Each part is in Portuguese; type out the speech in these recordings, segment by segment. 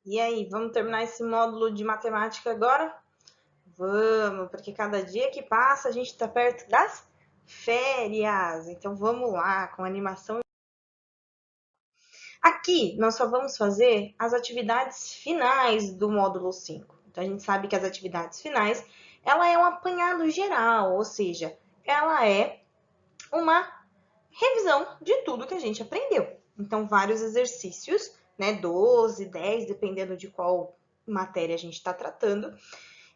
E aí, vamos terminar esse módulo de matemática agora? Vamos, porque cada dia que passa a gente está perto das férias. Então vamos lá, com animação. Aqui nós só vamos fazer as atividades finais do módulo 5. Então a gente sabe que as atividades finais, ela é um apanhado geral, ou seja, ela é uma revisão de tudo que a gente aprendeu. Então, vários exercícios, né, 12, 10, dependendo de qual matéria a gente está tratando,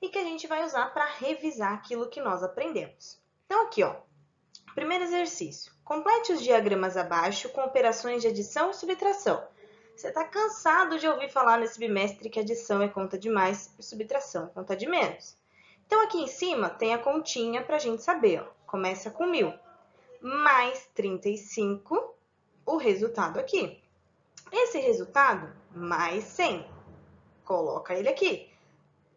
e que a gente vai usar para revisar aquilo que nós aprendemos. Então, aqui, ó, primeiro exercício. Complete os diagramas abaixo com operações de adição e subtração. Você está cansado de ouvir falar nesse bimestre que adição é conta de mais e subtração é conta de menos. Então, aqui em cima tem a continha para a gente saber. Ó. Começa com 1.000 mais 35, o resultado aqui. Esse resultado mais 100, coloca ele aqui.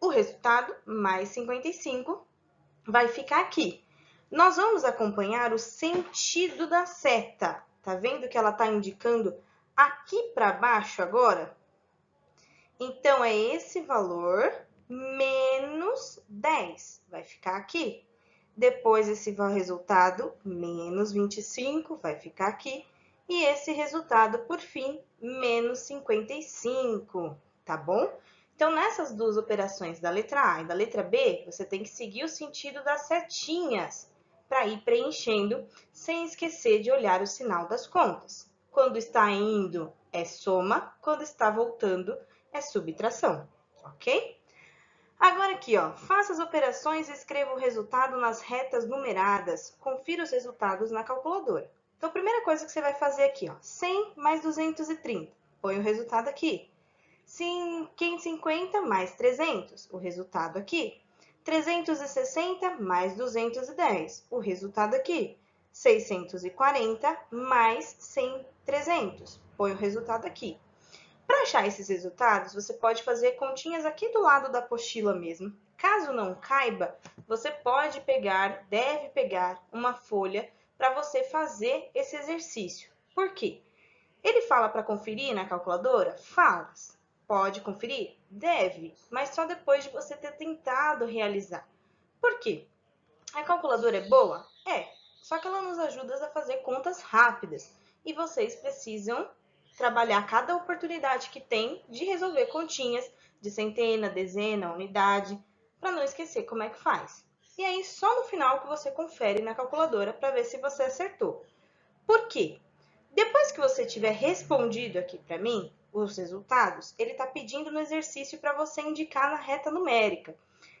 O resultado mais 55 vai ficar aqui. Nós vamos acompanhar o sentido da seta. Tá vendo que ela está indicando aqui para baixo agora? Então, é esse valor menos 10. Vai ficar aqui. Depois, esse resultado, menos 25, vai ficar aqui. E esse resultado, por fim, menos 55, tá bom? Então, nessas duas operações da letra A e da letra B, você tem que seguir o sentido das setinhas para ir preenchendo, sem esquecer de olhar o sinal das contas. Quando está indo, é soma. Quando está voltando, é subtração, ok? Agora aqui, ó, faça as operações e escreva o resultado nas retas numeradas. Confira os resultados na calculadora. Então, a primeira coisa que você vai fazer aqui, ó, 100 mais 230. Põe o resultado aqui. 550 mais 300, o resultado aqui. 360 mais 210, o resultado aqui. 640 mais 100, 300, põe o resultado aqui. Para achar esses resultados, você pode fazer continhas aqui do lado da apostila mesmo. Caso não caiba, você pode pegar, deve pegar uma folha para você fazer esse exercício. Por quê? Ele fala para conferir na calculadora? Fala. Pode conferir? Deve, mas só depois de você ter tentado realizar. Por quê? A calculadora é boa? É, só que ela nos ajuda a fazer contas rápidas. E vocês precisam trabalhar cada oportunidade que tem de resolver continhas de centena, dezena, unidade, para não esquecer como é que faz. E aí, só no final que você confere na calculadora para ver se você acertou. Por quê? Depois que você tiver respondido aqui para mim os resultados, ele está pedindo no exercício para você indicar na reta numérica.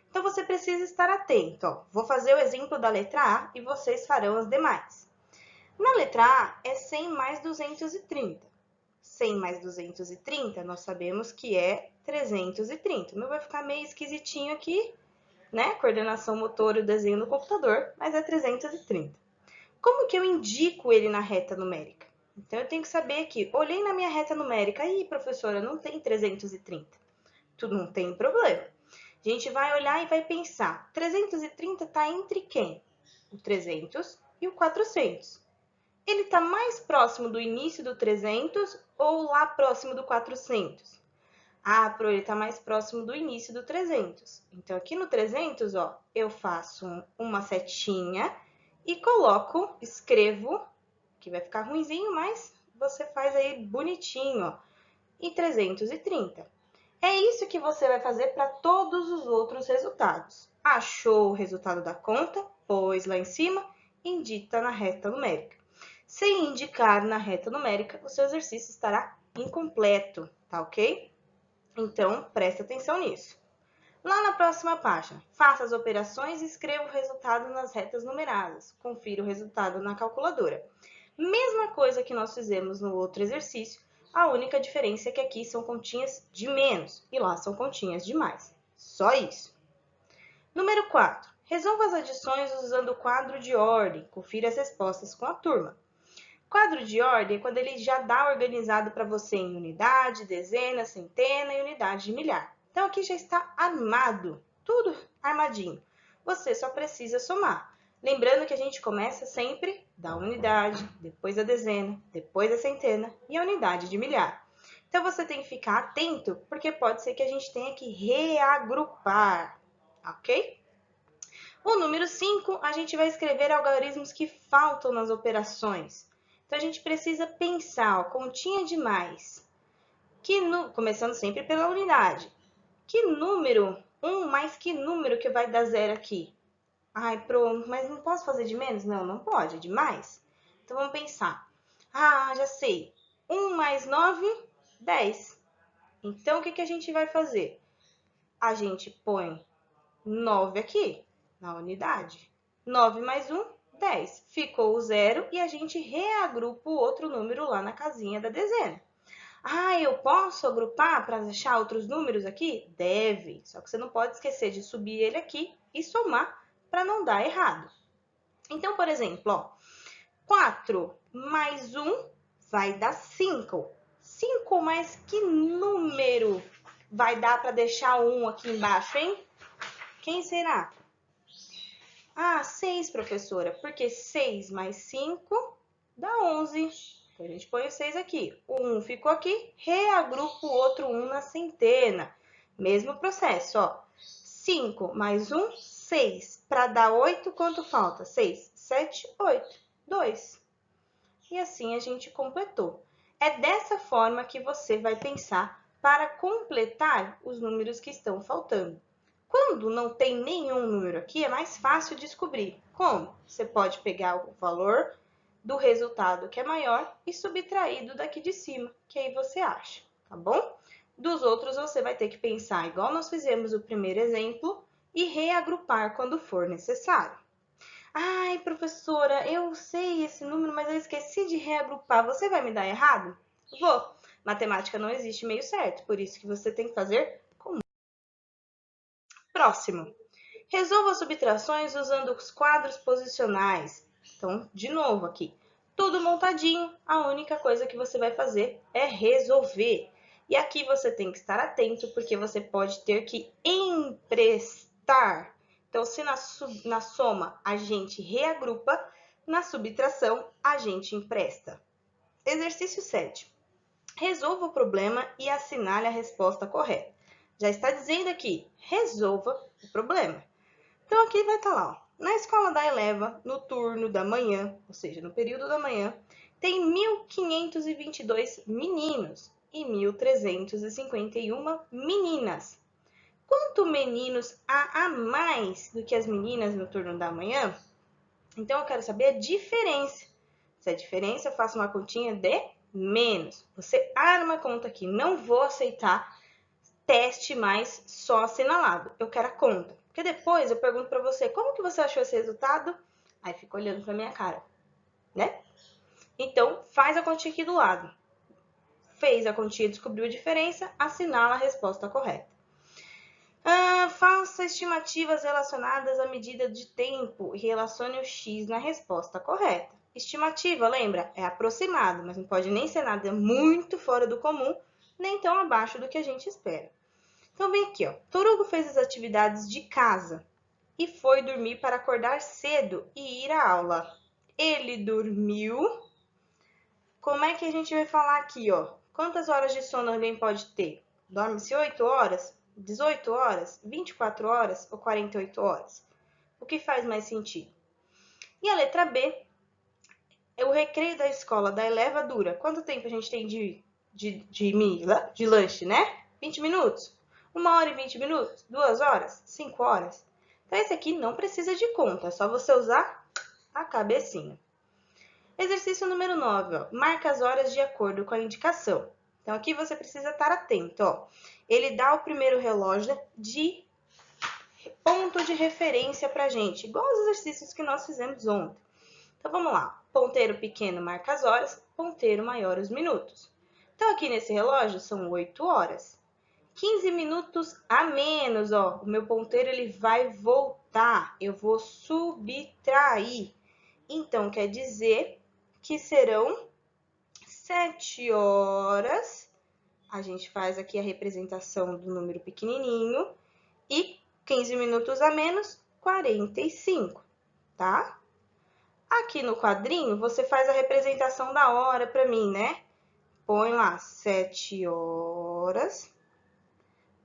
Então, você precisa estar atento. Ó. Vou fazer o exemplo da letra A e vocês farão as demais. Na letra A é 100 mais 230. 100 mais 230, nós sabemos que é 330. O meu vai ficar meio esquisitinho aqui, né? Coordenação motor e o desenho no computador, mas é 330. Como que eu indico ele na reta numérica? Então, eu tenho que saber aqui, olhei na minha reta numérica, aí, professora, não tem 330. Tudo não tem problema. A gente vai olhar e vai pensar, 330 está entre quem? O 300 e o 400. Ele está mais próximo do início do 300 ou lá próximo do 400? Ah, ele está mais próximo do início do 300. Então, aqui no 300, ó, eu faço uma setinha e coloco, escrevo, que vai ficar ruinzinho, mas você faz aí bonitinho, ó, e 330. É isso que você vai fazer para todos os outros resultados. Achou o resultado da conta? Pôs lá em cima, indica na reta numérica. Sem indicar na reta numérica, o seu exercício estará incompleto, tá ok? Então, preste atenção nisso. Lá na próxima página, faça as operações e escreva o resultado nas retas numeradas. Confira o resultado na calculadora. Mesma coisa que nós fizemos no outro exercício, a única diferença é que aqui são continhas de menos e lá são continhas de mais. Só isso. Número 4. Resolva as adições usando o quadro de ordem. Confira as respostas com a turma. Quadro de ordem é quando ele já dá organizado para você em unidade, dezena, centena e unidade de milhar. Então, aqui já está armado, tudo armadinho. Você só precisa somar. Lembrando que a gente começa sempre da unidade, depois a dezena, depois a centena e a unidade de milhar. Então, você tem que ficar atento, porque pode ser que a gente tenha que reagrupar, ok? O número 5, a gente vai escrever algarismos que faltam nas operações. Então, a gente precisa pensar, ó, continha de mais. Começando sempre pela unidade. Que número, 1 mais que número que vai dar zero aqui? Ai, pronto, mas não posso fazer de menos? Não, não pode, é de mais. Então, vamos pensar. Ah, já sei. 1 mais 9, 10. Então, o que a gente vai fazer? A gente põe 9 aqui, na unidade. 9 mais 1, 10. Ficou o zero e a gente reagrupa o outro número lá na casinha da dezena. Ah, eu posso agrupar para achar outros números aqui? Deve, só que você não pode esquecer de subir ele aqui e somar para não dar errado. Então, por exemplo, ó, 4 mais 1 vai dar 5. 5 mais que número vai dar para deixar o 1 aqui embaixo, hein? Quem será? Ah, 6, professora, porque 6 mais 5 dá 11. Então, a gente põe o 6 aqui. O 1 ficou aqui, reagrupa o outro 1 na centena. Mesmo processo, ó. 5 mais 1, 6. Para dar 8, quanto falta? 6, 7, 8, 2. E assim a gente completou. É dessa forma que você vai pensar para completar os números que estão faltando. Quando não tem nenhum número aqui, é mais fácil descobrir. Como? Você pode pegar o valor do resultado que é maior e subtrair do daqui de cima, que aí você acha, tá bom? Dos outros, você vai ter que pensar igual nós fizemos o primeiro exemplo e reagrupar quando for necessário. Ai, professora, eu sei esse número, mas eu esqueci de reagrupar. Você vai me dar errado? Vou. Matemática não existe meio certo, por isso que você tem que fazer com. Próximo. Resolva subtrações usando os quadros posicionais. Então, de novo aqui. Tudo montadinho, a única coisa que você vai fazer é resolver. E aqui você tem que estar atento, porque você pode ter que emprestar. Então, se na soma a gente reagrupa, na subtração a gente empresta. Exercício 7. Resolva o problema e assinale a resposta correta. Já está dizendo aqui, resolva o problema. Então, aqui vai estar lá, ó. Na escola da Eleva, no turno da manhã, ou seja, no período da manhã, tem 1.522 meninos e 1.351 meninas. Quanto meninos há a mais do que as meninas no turno da manhã? Então, eu quero saber a diferença. Se a diferença, eu faço uma continha de menos. Você arma a conta aqui. Não vou aceitar teste mais só assinalado. Eu quero a conta. Porque depois eu pergunto para você, como que você achou esse resultado? Aí fica olhando para minha cara, né? Então, faz a continha aqui do lado. Fez a continha, descobriu a diferença, assinala a resposta correta. Faça estimativas relacionadas à medida de tempo e relacione o x na resposta correta. Estimativa, lembra? É aproximado, mas não pode nem ser nada muito fora do comum, nem tão abaixo do que a gente espera. Então, vem aqui, ó. Torugo fez as atividades de casa e foi dormir para acordar cedo e ir à aula. Ele dormiu. Como é que a gente vai falar aqui, ó? Quantas horas de sono alguém pode ter? Dorme-se 8 horas, 18 horas, 24 horas ou 48 horas? O que faz mais sentido? E a letra B, o recreio da escola da Eleva dura. Quanto tempo a gente tem de lanche, né? 20 minutos? 1 hora e 20 minutos? 2 horas? 5 horas? Então, esse aqui não precisa de conta, é só você usar a cabecinha. Exercício número 9, ó. Marca as horas de acordo com a indicação. Então, aqui você precisa estar atento, ó. Ele dá o primeiro relógio de ponto de referência pra gente, igual os exercícios que nós fizemos ontem. Então, vamos lá. Ponteiro pequeno marca as horas, ponteiro maior os minutos. Então, aqui nesse relógio são 8 horas. 15 minutos a menos, ó. O meu ponteiro ele vai voltar. Eu vou subtrair. Então, quer dizer que serão 7 horas. A gente faz aqui a representação do número pequenininho. E 15 minutos a menos, 45, tá? Aqui no quadrinho, você faz a representação da hora para mim, né? põe lá 7 horas,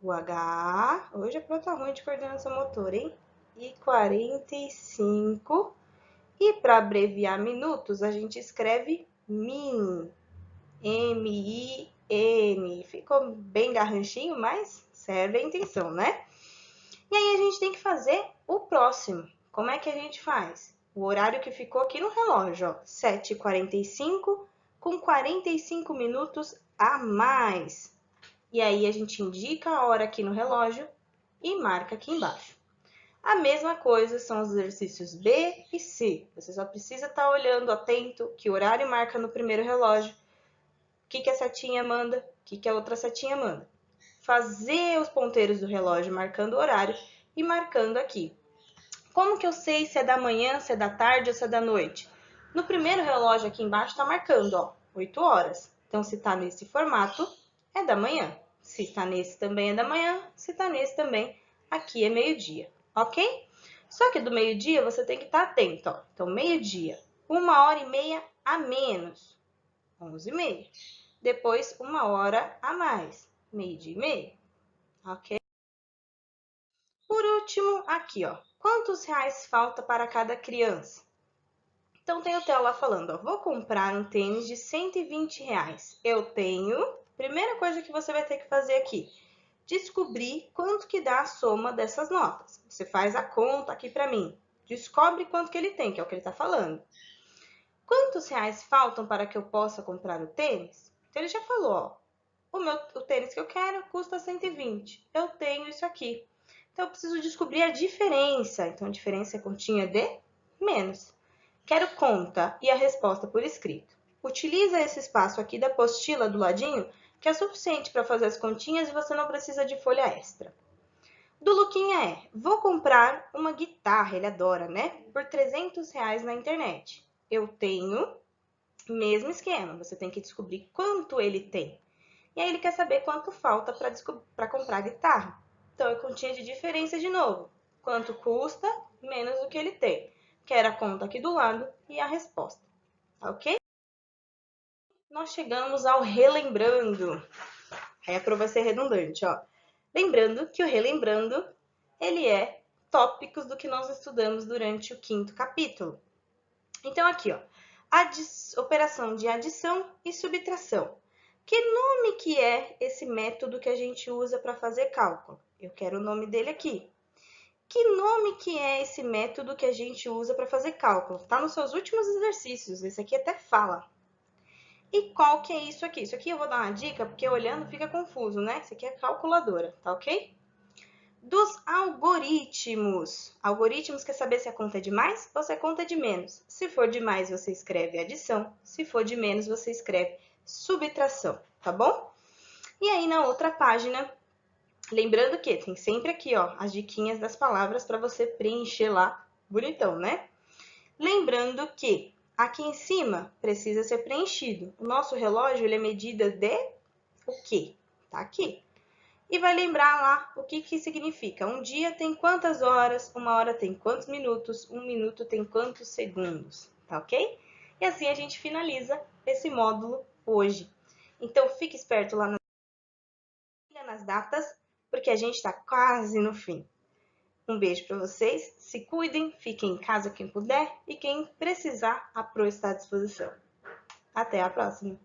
o H, hoje a prova tá ruim de coordenação motora, hein? E 45, e para abreviar minutos, a gente escreve min, M-I-N. Ficou bem garranchinho, mas serve a intenção, né? E aí a gente tem que fazer o próximo. Como é que a gente faz? O horário que ficou aqui no relógio, ó, 7h45, com 45 minutos a mais. E aí a gente indica a hora aqui no relógio e marca aqui embaixo. A mesma coisa são os exercícios B e C. Você só precisa estar olhando atento que horário marca no primeiro relógio, o que a setinha manda, o que a outra setinha manda. Fazer os ponteiros do relógio marcando o horário e marcando aqui. Como que eu sei se é da manhã, se é da tarde ou se é da noite? No primeiro relógio aqui embaixo está marcando, ó, 8 horas. Então, se está nesse formato, é da manhã. Se está nesse também é da manhã, se está nesse também, aqui é meio-dia, ok? Só que do meio-dia você tem que estar atento, ó. Então, meio-dia, 1h30 a menos, 11h30. Depois, 1 hora a mais, 12h30, ok? Por último, aqui, ó, quantos reais falta para cada criança? Então, tem o Theo lá falando, ó, vou comprar um tênis de R$120. Eu tenho, primeira coisa que você vai ter que fazer aqui, descobrir quanto que dá a soma dessas notas. Você faz a conta aqui para mim, descobre quanto que ele tem, que é o que ele está falando. Quantos reais faltam para que eu possa comprar o tênis? Então, ele já falou, ó, o tênis que eu quero custa 120. Eu tenho isso aqui. Então, eu preciso descobrir a diferença. Então, a diferença é continha de menos. Quero conta e a resposta por escrito. Utiliza esse espaço aqui da apostila do ladinho, que é suficiente para fazer as continhas e você não precisa de folha extra. Do Luquinha é, vou comprar uma guitarra, ele adora, né? Por R$300 na internet. Eu tenho, mesmo esquema, você tem que descobrir quanto ele tem. E aí ele quer saber quanto falta para comprar a guitarra. Então, é continha de diferença de novo. Quanto custa, menos o que ele tem. Quero a conta aqui do lado e a resposta, ok? Nós chegamos ao relembrando. Aí a prova vai ser redundante, ó. Lembrando que o relembrando, ele é tópicos do que nós estudamos durante o 5º capítulo. Então, aqui, ó, operação de adição e subtração. Que nome que é esse método que a gente usa para fazer cálculo? Eu quero o nome dele aqui. Que nome que é esse método que a gente usa para fazer cálculo? Está nos seus últimos exercícios, esse aqui até fala. E qual que é isso aqui? Isso aqui eu vou dar uma dica, porque olhando fica confuso, né? Isso aqui é calculadora, tá ok? Dos algoritmos. Algoritmos quer saber se a conta é de mais ou se a conta é de menos. Se for de mais, você escreve adição. Se for de menos, você escreve subtração, tá bom? E aí, na outra página, lembrando que tem sempre aqui, ó, as diquinhas das palavras para você preencher lá bonitão, né? Lembrando que aqui em cima precisa ser preenchido. O nosso relógio, ele é medida de o quê? Tá aqui. E vai lembrar lá o que que significa. Um dia tem quantas horas, uma hora tem quantos minutos, um minuto tem quantos segundos, tá ok? E assim a gente finaliza esse módulo hoje. Então, fique esperto lá nas datas, porque a gente está quase no fim. Um beijo para vocês, se cuidem, fiquem em casa quem puder e quem precisar, a Pro está à disposição. Até a próxima!